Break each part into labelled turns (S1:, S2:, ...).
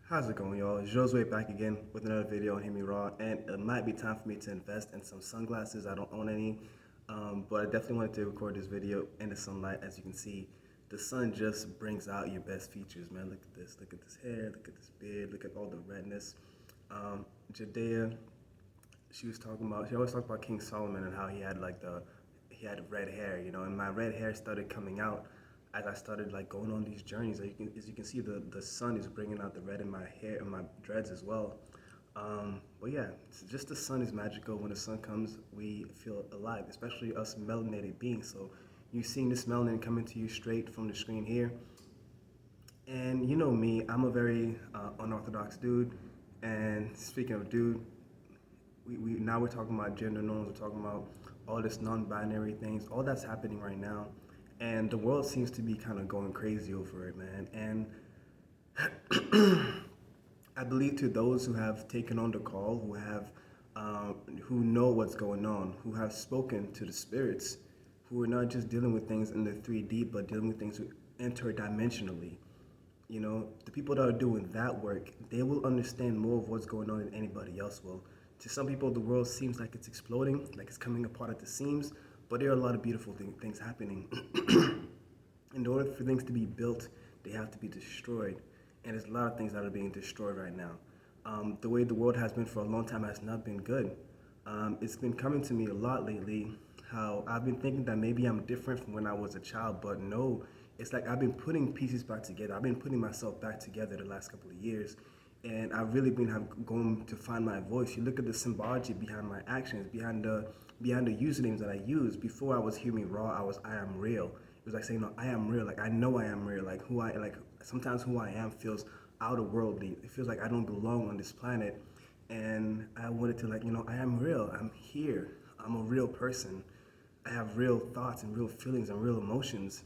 S1: How's it going, y'all? It's Josue back again with another video on Hear Me Raw, and it might be time for me to invest in some sunglasses. I don't own any, but I definitely wanted to record this video in the sunlight. As you can see, the sun just brings out your best features, man. Look at this hair, look at this beard, look at all the redness. Jadea, she always talked about King Solomon and how he had red hair, and my red hair started coming out as I started like going on these journeys. As you can see, the sun is bringing out the red in my hair and my dreads as well. But yeah, it's just the sun is magical. When the sun comes, we feel alive, especially us melanated beings. So you're seeing this melanin coming to you straight from the screen here. And you know me, I'm a very unorthodox dude. And speaking of dude, we now we're talking about gender norms. We're talking about all this non-binary things. All that's happening right now, and the world seems to be kind of going crazy over it, man. And I believe to those who have taken on the call, who know what's going on, who have spoken to the spirits, who are not just dealing with things in the 3D, but dealing with things interdimensionally. The people that are doing that work, they will understand more of what's going on than anybody else will. To some people, the world seems like it's exploding, like it's coming apart at the seams, but there are a lot of beautiful things happening. In order for things to be built, they have to be destroyed. And there's a lot of things that are being destroyed right now. The way the world has been for a long time has not been good. It's been coming to me a lot lately, how I've been thinking that maybe I'm different from when I was a child, but no, it's like I've been putting pieces back together. I've been putting myself back together the last couple of years, and I've really been going to find my voice. You look at the symbology behind my actions, behind the usernames that I use. Before I was Hear Me Raw, I am real. It was like saying, no, I am real. Like I know I am real. Sometimes who I am feels outer worldly. It feels like I don't belong on this planet. And I wanted to I am real. I'm here. I'm a real person. I have real thoughts and real feelings and real emotions.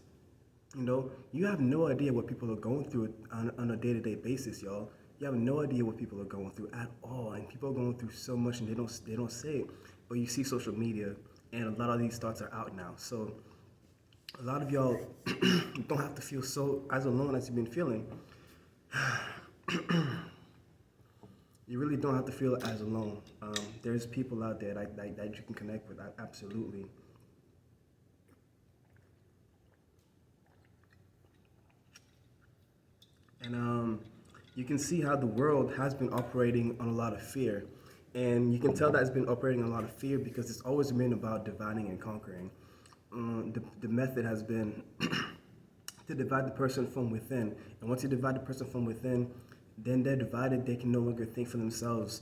S1: You have no idea what people are going through on a day-to-day basis, y'all. You have no idea what people are going through at all, and people are going through so much, and they don't say it. But you see social media, and a lot of these thoughts are out now. So a lot of y'all don't have to feel so as alone as you've been feeling. You really don't have to feel as alone. There's people out there that you can connect with, absolutely. And you can see how the world has been operating on a lot of fear. And you can tell that it's been operating on a lot of fear because it's always been about dividing and conquering. The method has been to divide the person from within. And once you divide the person from within, then they're divided. They can no longer think for themselves.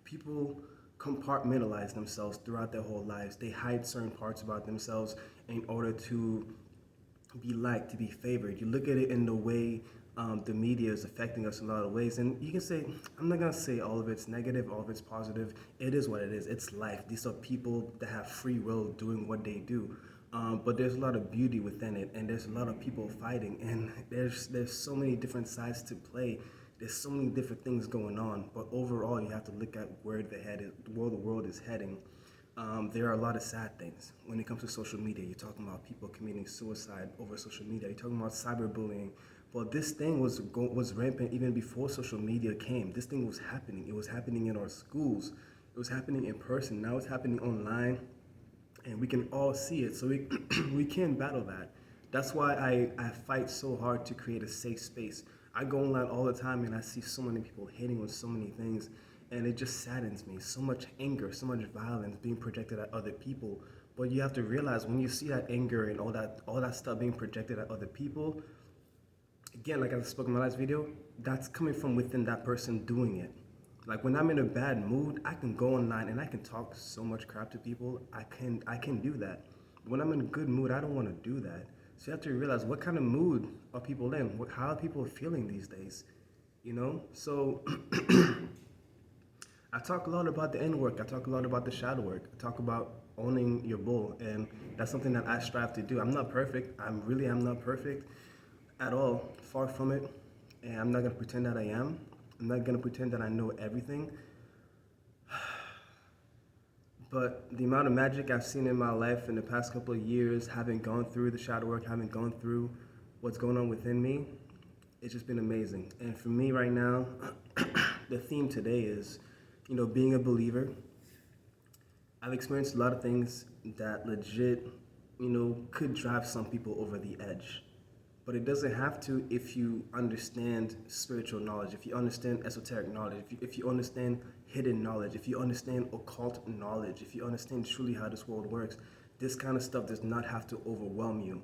S1: People compartmentalize themselves throughout their whole lives. They hide certain parts about themselves in order to be liked, to be favored. You look at it in the way the media is affecting us in a lot of ways. And you can say, I'm not going to say all of it's negative, all of it's positive. It is what it is. It's life. These are people that have free will doing what they do. But there's a lot of beauty within it, and there's a lot of people fighting, and there's so many different sides to play. There's so many different things going on, but overall, you have to look at where the world is heading. There are a lot of sad things when it comes to social media. You're talking about people committing suicide over social media. You're talking about cyberbullying. Well, this thing was rampant even before social media came. This thing was happening. It was happening in our schools. It was happening in person. Now it's happening online, and we can all see it. So we can battle that. That's why I fight so hard to create a safe space. I go online all the time, and I see so many people hating on so many things, and it just saddens me. So much anger, so much violence being projected at other people. But you have to realize when you see that anger and all that stuff being projected at other people, again, like I spoke in my last video, that's coming from within that person doing it. Like when I'm in a bad mood, I can go online and I can talk so much crap to people. I can do that. When I'm in a good mood, I don't want to do that. So you have to realize what kind of mood are people in? How are people feeling these days? So I talk a lot about the inner work. I talk a lot about the shadow work. I talk about owning your bull, and that's something that I strive to do. I'm not perfect. I'm not perfect at all. Far from it. And I'm not going to pretend that I am. I'm not going to pretend that I know everything. But the amount of magic I've seen in my life in the past couple of years, having gone through the shadow work, having gone through what's going on within me, It's just been amazing. And for me right now, the theme today is, being a believer. I've experienced a lot of things that legit, could drive some people over the edge. But it doesn't have to if you understand spiritual knowledge, if you understand esoteric knowledge, if you understand hidden knowledge, if you understand occult knowledge, if you understand truly how this world works. This kind of stuff does not have to overwhelm you.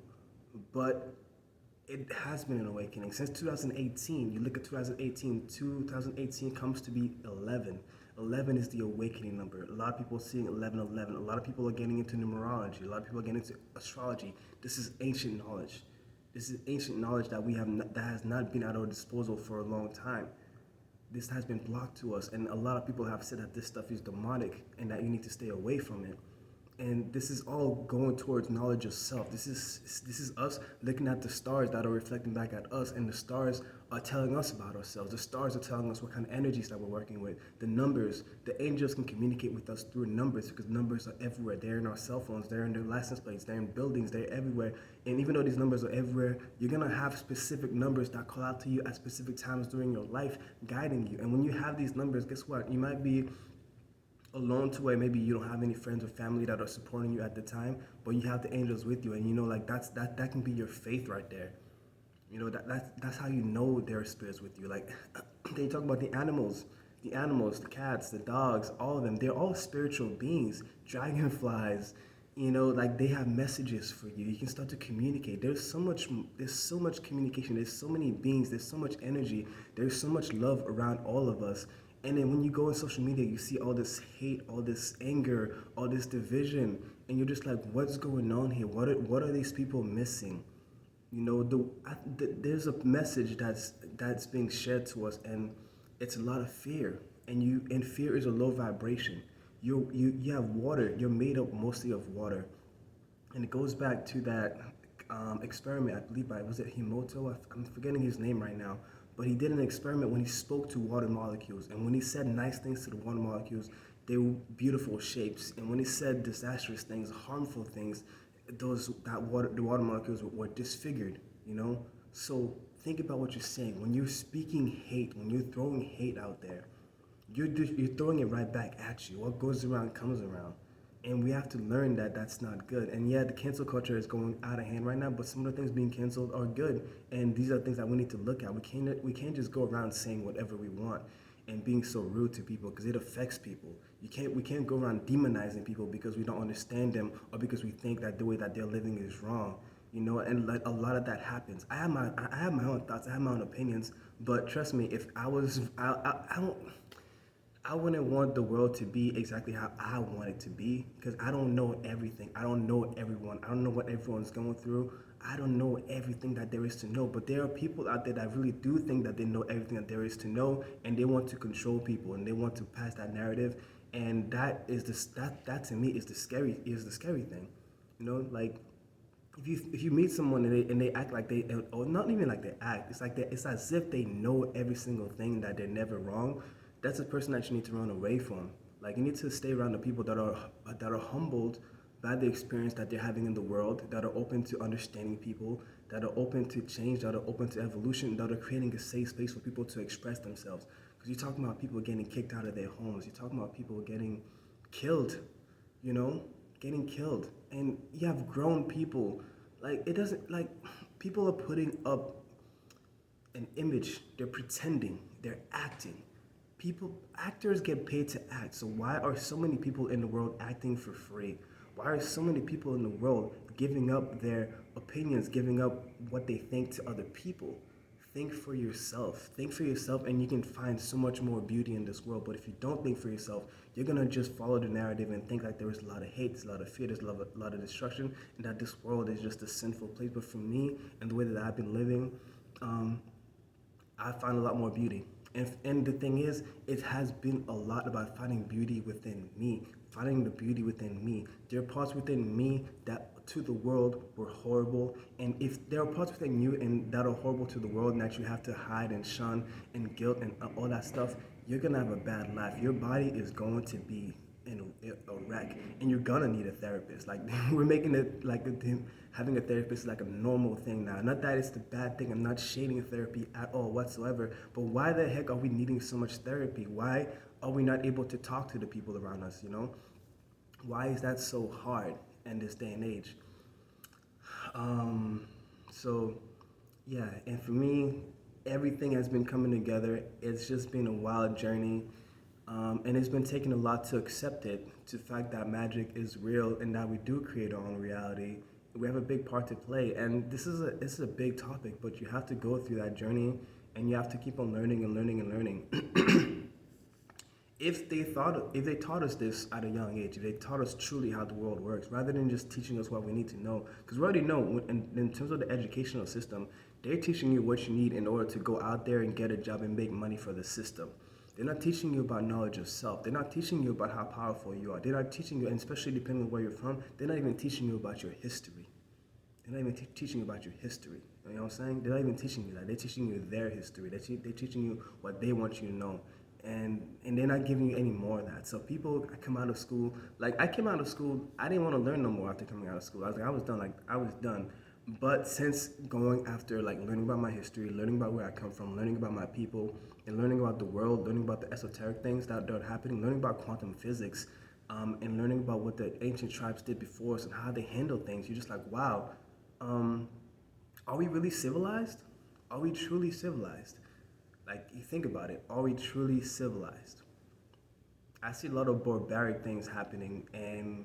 S1: But it has been an awakening since 2018. You look at 2018, 2018 comes to be 11. 11 is the awakening number. A lot of people are seeing 1111. A lot of people are getting into numerology. A lot of people are getting into astrology. This is ancient knowledge. This is ancient knowledge that we have not, that has not been at our disposal for a long time. This has been blocked to us, and a lot of people have said that this stuff is demonic and that you need to stay away from it. And this is all going towards knowledge of self. This is us looking at the stars that are reflecting back at us, and the stars are telling us about ourselves. The stars are telling us what kind of energies that we're working with. The numbers, the angels can communicate with us through numbers because numbers are everywhere. They're in our cell phones, they're in their license plates, they're in buildings, they're everywhere. And even though these numbers are everywhere, you're gonna have specific numbers that call out to you at specific times during your life, guiding you. And when you have these numbers, guess what? You might be alone to where maybe you don't have any friends or family that are supporting you at the time, but you have the angels with you, and like that can be your faith right there. That's how you know there are spirits with you. Like they talk about the animals, the cats, the dogs, all of them. They're all spiritual beings. Dragonflies, like they have messages for you. You can start to communicate. There's so much communication. There's so many beings. There's so much energy. There's so much love around all of us. And then when you go on social media, you see all this hate, all this anger, all this division, and you're just like, what's going on here? What are these people missing? There's a message that's being shared to us, and it's a lot of fear. And fear is a low vibration. You have water. You're made up mostly of water, and it goes back to that experiment. I believe by was it Himoto? I'm forgetting his name right now. But he did an experiment when he spoke to water molecules, and when he said nice things to the water molecules, they were beautiful shapes. And when he said disastrous things, harmful things, the water molecules were disfigured. So think about what you're saying. When you're speaking hate, when you're throwing hate out there, you're throwing it right back at you. What goes around comes around. And we have to learn that that's not good. And yeah, the cancel culture is going out of hand right now, but some of the things being canceled are good. And these are things that we need to look at. We can't just go around saying whatever we want and being so rude to people because it affects people. We can't go around demonizing people because we don't understand them or because we think that the way that they're living is wrong. And like a lot of that happens. I have my own thoughts, I have my own opinions, but trust me, if I wouldn't want the world to be exactly how I want it to be because I don't know everything. I don't know everyone. I don't know what everyone's going through. I don't know everything that there is to know. But there are people out there that really do think that they know everything that there is to know, and they want to control people and they want to pass that narrative. And that is that to me is the scary thing. Like if you meet someone and they act like they, or not even like they act, it's as if they know every single thing, that they're never wrong. That's a person that you need to run away from. Like you need to stay around the people that are humbled by the experience that they're having in the world, that are open to understanding people, that are open to change, that are open to evolution, that are creating a safe space for people to express themselves. Because you're talking about people getting kicked out of their homes. You're talking about people getting killed, getting killed. And you have grown people. Like it doesn't, like people are putting up an image. They're pretending. They're acting. Actors get paid to act. So why are so many people in the world acting for free? Why are so many people in the world giving up their opinions, giving up what they think to other people? Think for yourself. Think for yourself, and you can find so much more beauty in this world. But if you don't think for yourself, you're gonna just follow the narrative and think like there is a lot of hate, there's a lot of fear, there's a lot of destruction, and that this world is just a sinful place. But for me and the way that I've been living, I find a lot more beauty. And the thing is, it has been a lot about finding beauty within me, finding the beauty within me. There are parts within me that to the world were horrible. And if there are parts within you and that are horrible to the world and that you have to hide and shun and guilt and all that stuff, you're going to have a bad life. Your body is going to be a wreck, and you're gonna need a therapist. Like we're making it like having a therapist is like a normal thing now. Not that it's the bad thing. I'm not shading therapy at all whatsoever. But why the heck are we needing so much therapy? Why are we not able to talk to the people around us? You know, why is that so hard in this day and age? Um, so yeah, and for me, everything has been coming together. It's just been a wild journey. And it's been taking a lot to accept it, to the fact that magic is real and that we do create our own reality. We have a big part to play. And this is a big topic, but you have to go through that journey and you have to keep on learning and learning and learning. If they taught us this at a young age, if they taught us truly how the world works, rather than just teaching us what we need to know, because we already know in terms of the educational system, they're teaching you what you need in order to go out there and get a job and make money for the system. They're not teaching you about knowledge of self. They're not teaching you about how powerful you are. They're not teaching you, and especially depending on where you're from, they're not even teaching you about your history. They're not even teaching you about your history. You know what I'm saying? They're not even teaching you that. They're teaching you their history. They're teaching you what they want you to know. And they're not giving you any more of that. So people come out of school, like I came out of school, I didn't want to learn no more after coming out of school. I was like, I was done. But since going after like learning about my history, learning about where I come from, learning about my people, and learning about the world, learning about the esoteric things that are happening, learning about quantum physics, and learning about what the ancient tribes did before us and how they handle things, you're just like, wow, um, are we really civilized? Are we truly civilized? Like, you think about it, are we truly civilized? I see a lot of barbaric things happening, and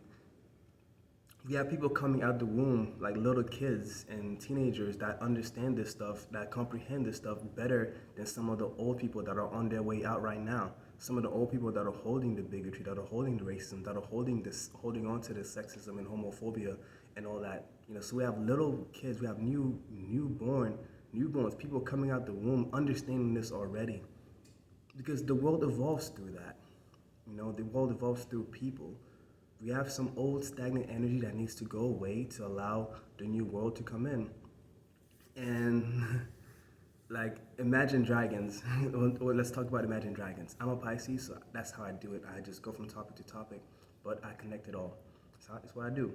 S1: we have people coming out the womb, like little kids and teenagers that understand this stuff, that comprehend this stuff better than some of the old people that are on their way out right now. Some of the old people that are holding the bigotry, that are holding the racism, that are holding on to the sexism and homophobia and all that. You know, so we have little kids, we have newborns, people coming out the womb understanding this already, because the world evolves through that. You know, the world evolves through people. We have some old stagnant energy that needs to go away to allow the new world to come in. And like Imagine Dragons, or let's talk about Imagine Dragons. I'm a Pisces, so that's how I do it. I just go from topic to topic, but I connect it all. That's what I do.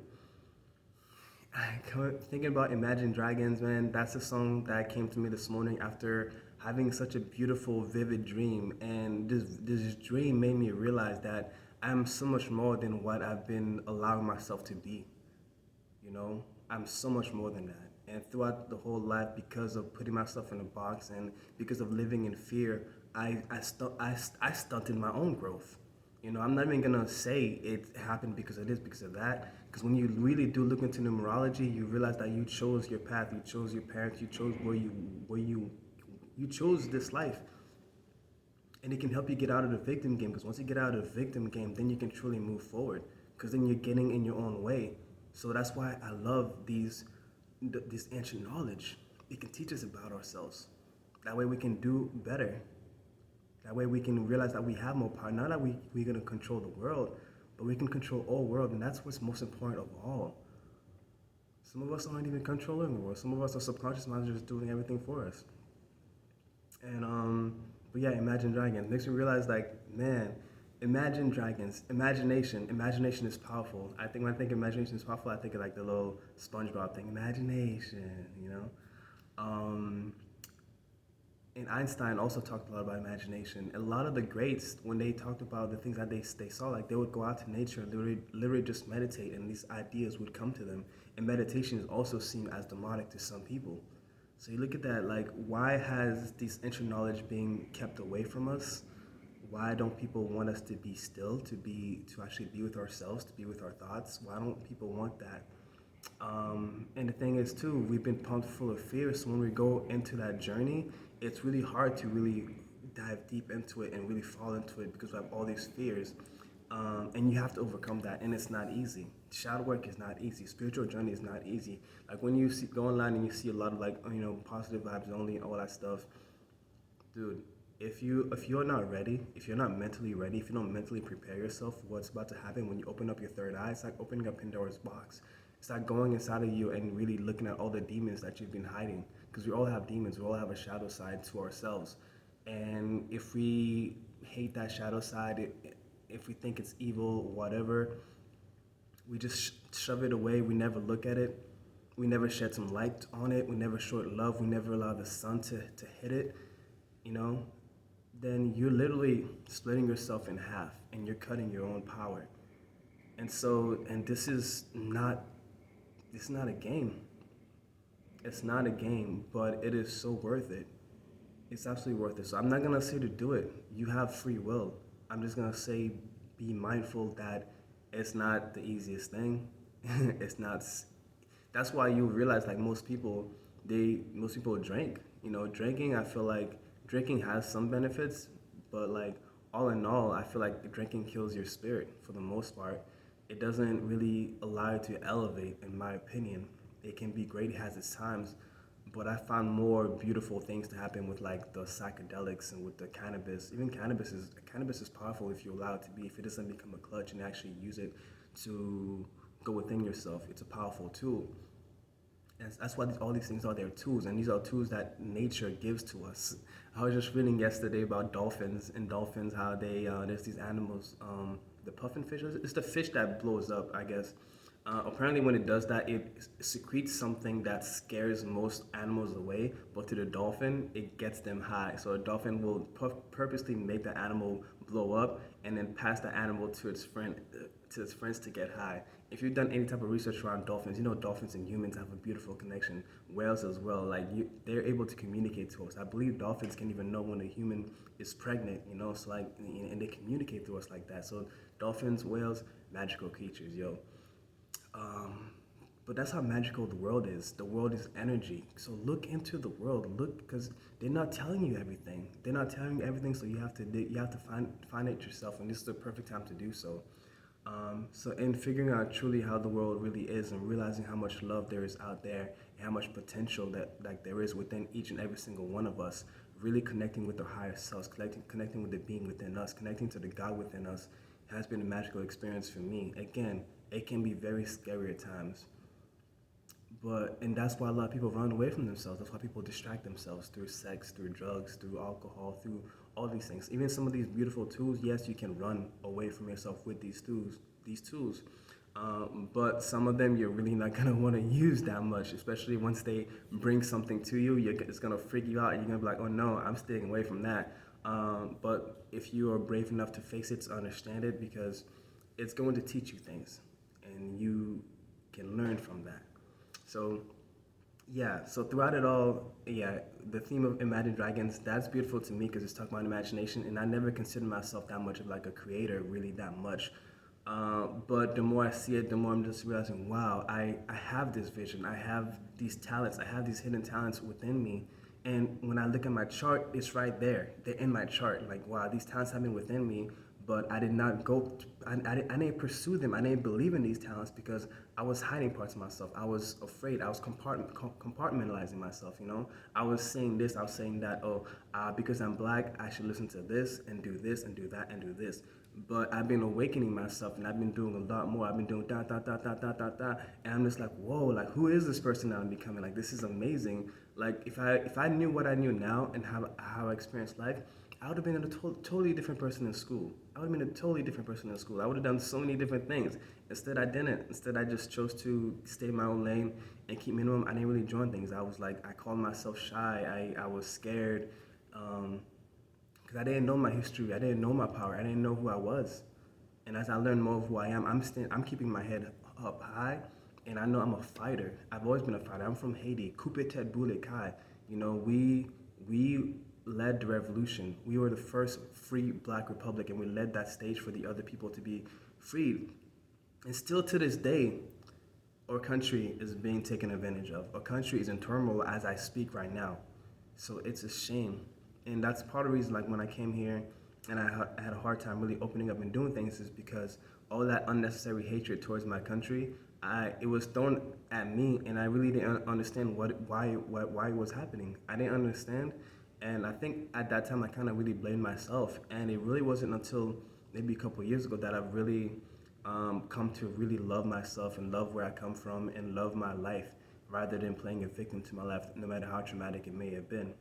S1: Thinking about Imagine Dragons, man, that's a song that came to me this morning after having such a beautiful, vivid dream. And this dream made me realize that I'm so much more than what I've been allowing myself to be. You know, I'm so much more than that. And throughout the whole life, because of putting myself in a box and because of living in fear, I stunted my own growth. You know, I'm not even gonna say it happened because of this, because of that. Because when you really do look into numerology, you realize that you chose your path, you chose your parents, you chose you chose this life, and it can help you get out of the victim game. Because once you get out of the victim game, then you can truly move forward. Because then you're getting in your own way. So that's why I love this ancient knowledge. It can teach us about ourselves. That way we can do better. That way we can realize that we have more power. Not that we're going to control the world, but we can control all world, and that's what's most important of all. Some of us aren't even controlling the world. Some of us are subconscious minds just doing everything for us. And but yeah, Imagine Dragons makes me realize, like, man, Imagine Dragons, imagination is powerful. I think when I think imagination is powerful, I think of like the little SpongeBob thing, imagination, you know. Um, and Einstein also talked a lot about imagination. A lot of the greats, when they talked about the things that they saw, like they would go out to nature and literally just meditate, and these ideas would come to them. And meditation is also seen as demonic to some people. So you look at that, like, why has this ancient knowledge being kept away from us? Why don't people want us to be still, to actually be with ourselves, to be with our thoughts? Why don't people want that? And the thing is too, we've been pumped full of fear. So when we go into that journey, it's really hard to really dive deep into it and really fall into it because we have all these fears. And you have to overcome that, and it's not easy. Shadow work is not easy. Spiritual journey is not easy. Like when you go online and you see a lot of like, you know, positive vibes only and all that stuff, dude. If you're not ready, if you're not mentally ready, if you don't mentally prepare yourself for what's about to happen when you open up your third eye, it's like opening up Pandora's box. It's like going inside of you and really looking at all the demons that you've been hiding. Because we all have demons. We all have a shadow side to ourselves. And if we hate that shadow side, if we think it's evil, whatever, we just shove it away. We never look at it. We never shed some light on it. We never show it love. We never allow the sun to hit it, you know, then you're literally splitting yourself in half and you're cutting your own power. And so, and it's not a game. It's not a game, but it is so worth it. It's absolutely worth it. So I'm not gonna say to do it. You have free will. I'm just gonna say be mindful that it's not the easiest thing. It's not. That's why you realize like most people drink. You know, drinking. I feel like drinking has some benefits, but like all in all, I feel like drinking kills your spirit for the most part. It doesn't really allow you to elevate, in my opinion. It can be great, it has its times, but I found more beautiful things to happen with like the psychedelics and with the cannabis. Even cannabis is powerful if you allow it to be. If it doesn't become a clutch and actually use it to go within yourself, it's a powerful tool. And that's why all these things are their tools, and these are tools that nature gives to us. I was just reading yesterday about dolphins and dolphins, how they there's these animals, the puffin fish. It's the fish that blows up, I guess. Apparently, when it does that, it secretes something that scares most animals away, but to the dolphin, it gets them high. So a dolphin will purposely make the animal blow up and then pass the animal to its friends to get high. If you've done any type of research around dolphins, you know dolphins and humans have a beautiful connection. Whales as well, they're able to communicate to us. I believe dolphins can even know when a human is pregnant, you know. So like, and they communicate to us like that. So dolphins, whales, magical creatures, yo. But that's how magical the world is. The world is energy. So look into the world. Look, because they're not telling you everything. They're not telling you everything. So you have to find it yourself, and this is the perfect time to do so. So in figuring out truly how the world really is and realizing how much love there is out there and how much potential that like there is within each and every single one of us, really connecting with our higher selves, connecting with the being within us, connecting to the God within us, has been a magical experience for me. Again, it can be very scary at times. And that's why a lot of people run away from themselves. That's why people distract themselves through sex, through drugs, through alcohol, through all these things. Even some of these beautiful tools, yes, you can run away from yourself with these tools. But some of them you're really not gonna want to use that much, especially once they bring something to you. It's gonna freak you out. You're gonna be like, oh no, I'm staying away from that. But if you are brave enough to face it, to understand it, because it's going to teach you things, and you can learn from that. So, yeah, so throughout it all, yeah, the theme of Imagine Dragons, that's beautiful to me because it's talking about imagination, and I never considered myself that much of like a creator, really that much. But the more I see it, the more I'm just realizing, wow, I have this vision, I have these talents, I have these hidden talents within me. And when I look at my chart, it's right there. They're in my chart. Like, wow, these talents have been within me, but I did not go, I didn't pursue them. I didn't believe in these talents because I was hiding parts of myself. I was afraid. I was compartmentalizing myself, you know? I was saying this, I was saying that, oh, because I'm black, I should listen to this and do this and do that and do this. But I've been awakening myself and I've been doing a lot more. I've been doing da da da da da da da, and I'm just like, whoa, like who is this person that I'm becoming? Like this is amazing. Like if I knew what I knew now and how I experienced life, I would have been a totally different person in school. I would have been a totally different person in school. I would have done so many different things. Instead, I didn't. Instead, I just chose to stay in my own lane and keep minimum. I didn't really join things. I was like, I called myself shy. I was scared. Because I didn't know my history. I didn't know my power. I didn't know who I was. And as I learn more of who I am, I'm keeping my head up high, and I know I'm a fighter. I've always been a fighter. I'm from Haiti. Kupe Tet Bule Kai. You know, we led the revolution. We were the first free black republic, and we led that stage for the other people to be freed. And still to this day, our country is being taken advantage of. Our country is in turmoil as I speak right now. So it's a shame. And that's part of the reason, like when I came here and I had a hard time really opening up and doing things, is because all that unnecessary hatred towards my country, it was thrown at me, and I really didn't understand why it was happening. I didn't understand, and I think at that time I kind of really blamed myself. And it really wasn't until maybe a couple of years ago that I've really come to really love myself and love where I come from and love my life, rather than playing a victim to my life, no matter how traumatic it may have been.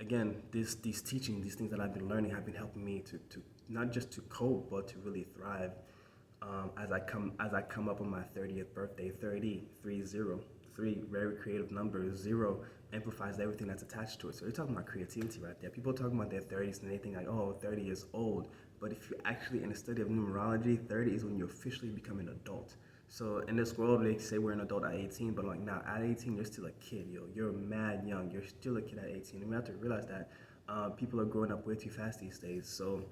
S1: again, these teaching, these things that I've been learning have been helping me to not just to cope, but to really thrive. As I come up on my 30th birthday, 30, 3, very creative number. 0 amplifies everything that's attached to it. So you're talking about creativity right there. People talking about their 30s and they think like, oh, 30 is old. But if you're actually in the study of numerology, 30 is when you officially become an adult. So in this world, they say we're an adult at 18, but like now at 18, you're still a kid, yo. You're mad young. You're still a kid at 18. And we have to realize that people are growing up way too fast these days. So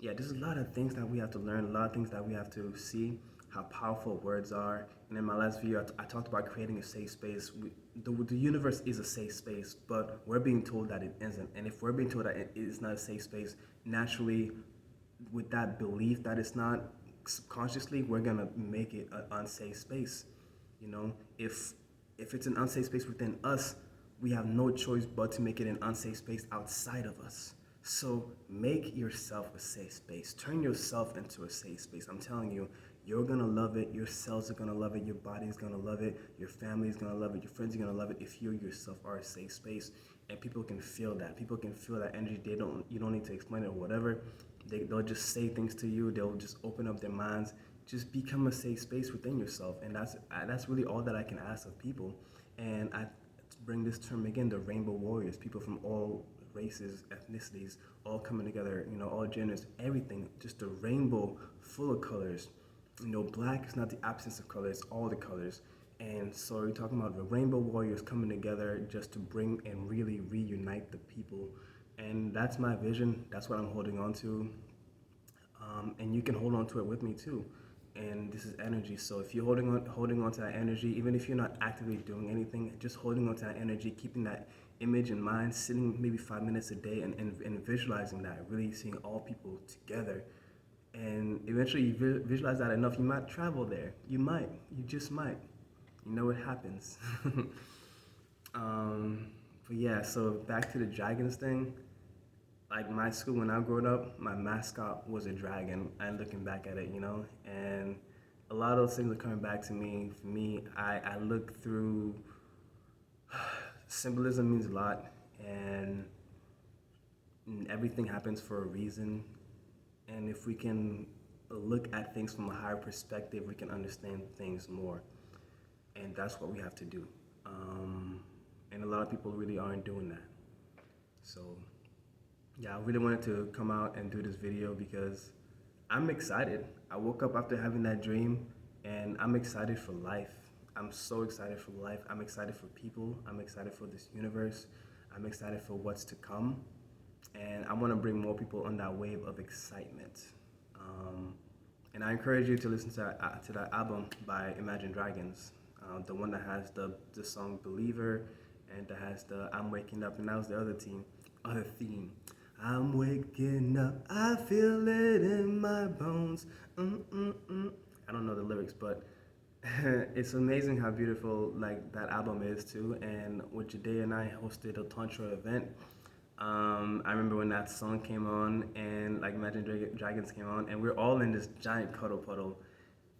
S1: yeah, there's a lot of things that we have to learn, a lot of things that we have to see how powerful words are. And in my last video, I talked about creating a safe space. The universe is a safe space, but we're being told that it isn't. And if we're being told that it is not a safe space, naturally, with that belief that it's not, subconsciously, we're gonna make it an unsafe space. You know, if it's an unsafe space within us, we have no choice but to make it an unsafe space outside of us. So make yourself a safe space. Turn yourself into a safe space. I'm telling you, you're gonna love it. Your cells are gonna love it. Your body's gonna love it. Your family's gonna love it. Your friends are gonna love it if you yourself are a safe space. And people can feel that. People can feel that energy. You don't need to explain it or whatever. They'll just say things to you. They'll just open up their minds. Just become a safe space within yourself. And that's really all that I can ask of people. And I bring this term again, the rainbow warriors, people from all races, ethnicities, all coming together, all genders, everything, just a rainbow full of colors. Black is not the absence of color, it's all the colors. And so we're talking about the rainbow warriors coming together just to bring and really reunite the people. And that's my vision. That's what I'm holding on to. And you can hold on to it with me too. And this is energy. So if you're holding on to that energy, even if you're not actively doing anything, just holding on to that energy, keeping that image in mind, sitting maybe 5 minutes a day and visualizing that, really seeing all people together. And eventually you visualize that enough, you might travel there. You just might. It happens. But yeah, so back to the dragons thing. Like my school, when I grew up, my mascot was a dragon. I'm looking back at it, and a lot of those things are coming back to me. For me, I look through, symbolism means a lot, and everything happens for a reason. And if we can look at things from a higher perspective, we can understand things more. And that's what we have to do. And a lot of people really aren't doing that. So yeah, I really wanted to come out and do this video because I'm excited. I woke up after having that dream and I'm excited for life. I'm so excited for life. I'm excited for people. I'm excited for this universe. I'm excited for what's to come. And I want to bring more people on that wave of excitement. And I encourage you to listen to that album by Imagine Dragons. The one that has the song Believer and that has the I'm Waking Up, and that was the other theme. I'm waking up, I feel it in my bones. I don't know the lyrics, but it's amazing how beautiful that album is too. And with Jade and I hosted a Tantra event. I remember when that song came on and Imagine Dragons came on, and we're all in this giant cuddle puddle,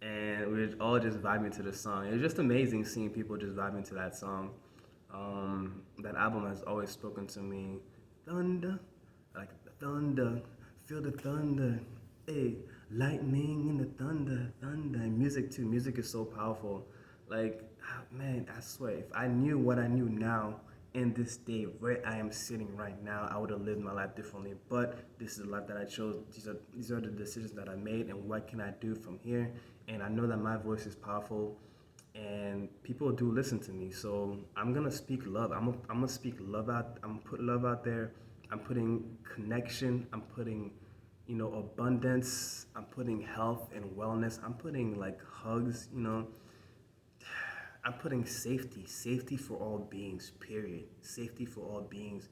S1: and we were all just vibing to the song. It was just amazing seeing people just vibing to that song. That album has always spoken to me. Thunder, like the thunder, feel the thunder, hey, lightning in the thunder, and music too. Music is so powerful. Man, I swear, if I knew what I knew now in this day where I am sitting right now, I would have lived my life differently. But this is the life that I chose. These are the decisions that I made, and what can I do from here? And I know that my voice is powerful, and people do listen to me. So I'm gonna speak love. I'm gonna speak love out. I'm gonna put love out there. I'm putting connection. I'm putting, abundance. I'm putting health and wellness. I'm putting hugs. I'm putting safety for all beings, period. Safety for all beings,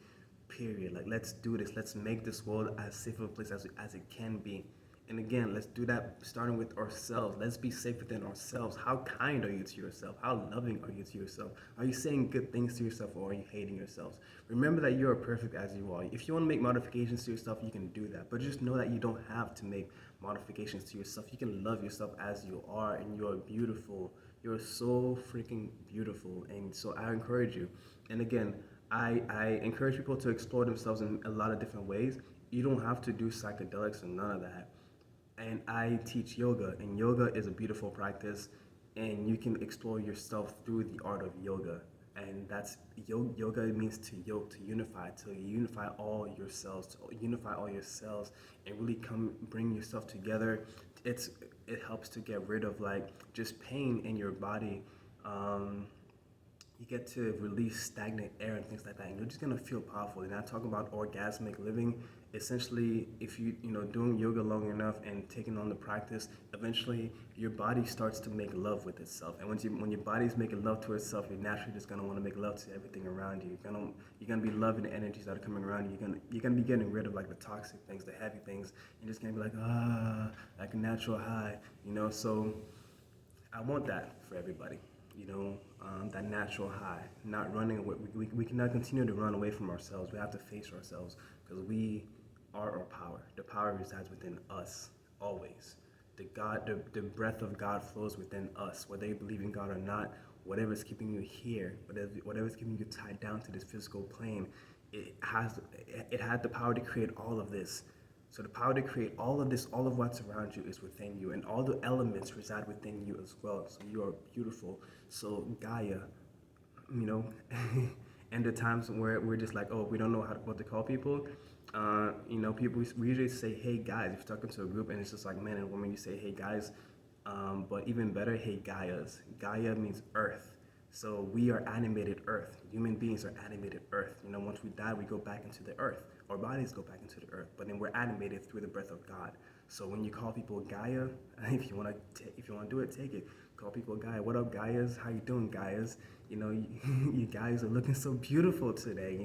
S1: period. Let's do this. Let's make this world as safe of a place as it can be. And again, let's do that starting with ourselves. Let's be safe within ourselves. How kind are you to yourself? How loving are you to yourself? Are you saying good things to yourself, or are you hating yourselves? Remember that you are perfect as you are. If you want to make modifications to yourself, you can do that. But just know that you don't have to make modifications to yourself. You can love yourself as you are, and you are beautiful. You're so freaking beautiful. And so I encourage you. And again, I encourage people to explore themselves in a lot of different ways. You don't have to do psychedelics or none of that. And I teach yoga, and yoga is a beautiful practice, and you can explore yourself through the art of yoga. And that's yoga means to yoke, to unify all your cells, to unify all your cells, and really come bring yourself together. It helps to get rid of like just pain in your body. You get to release stagnant air and things like that, and you're just gonna feel powerful. And I talk about orgasmic living. Essentially, if you doing yoga long enough and taking on the practice, eventually your body starts to make love with itself. And when your body's making love to itself, you're naturally just gonna want to make love to everything around you. You're gonna be loving the energies that are coming around you. You're gonna be getting rid of like the toxic things, the heavy things. You're just gonna be like a natural high. So I want that for everybody. That natural high, not running away. We cannot continue to run away from ourselves. We have to face ourselves because we are our power. The power resides within us always. The breath of God flows within us. Whether you believe in God or not, whatever is keeping you here, whatever is keeping you tied down to this physical plane, it had the power to create all of this. So the power to create all of this, all of what's around you is within you, and all the elements reside within you as well. So you are beautiful. So Gaia, you know, and the times where we're just like, oh, we don't know what to call people. People we usually say, hey guys, if you're talking to a group and it's just like men and women, you say, hey guys. But even better, hey Gaias. Gaia means earth. So we are animated earth. Human beings are animated earth. Once we die, we go back into the earth. Our bodies go back into the earth, but then we're animated through the breath of God. So when you call people Gaia, if you want to do it, take it. Call people Gaia. What up, Gaias? How you doing, Gaias? You guys are looking so beautiful today.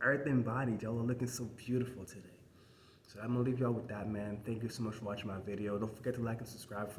S1: Earth and body, y'all are looking so beautiful today. So I'm gonna leave y'all with that, man. Thank you so much for watching my video. Don't forget to like and subscribe for